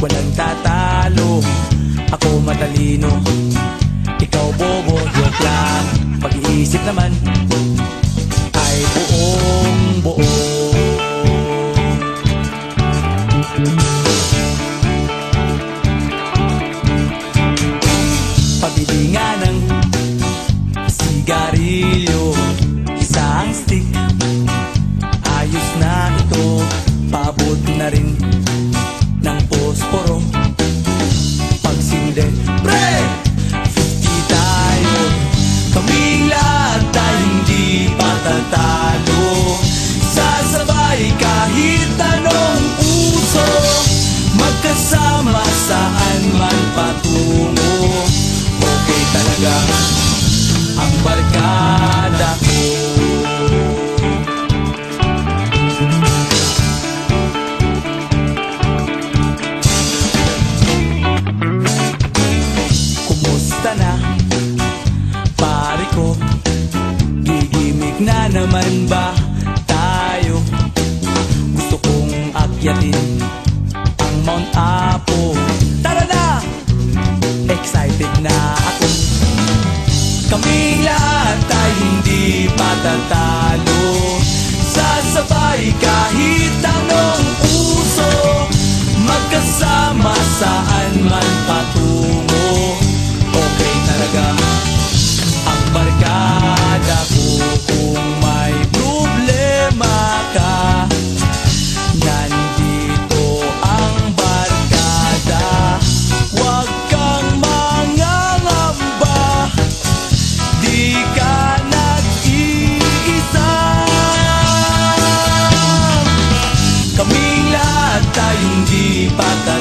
Walang tatalo, ako matalino, ikaw bobo, joke lang. Pag-iisip naman ay buong buo. Pabili nga ng sigarilyo, isang stick, ayos na ito, paabot na rin ng posporo. Pagsinde, pre! 50 tayo, kaming lahat ay hindi patatalo. Sasabay kahit anong uso, magkasama saan man patungo. Okay talaga ang barkada ko. Na pare ko, gigimik na naman ba tayo? Gusto kong akyatin ang Mount Apo. Tara na! Excited na ako. Kaming lahat ay hindi patatalo. Sasabay kahit anong uso, magkasama saan man patungo. Okay talaga ang barkada ko. Kung may problema ka, nandito ang barkada. Huwag kang mangangamba, di ka nag-iisa. Kaming lahat ay hindi patay.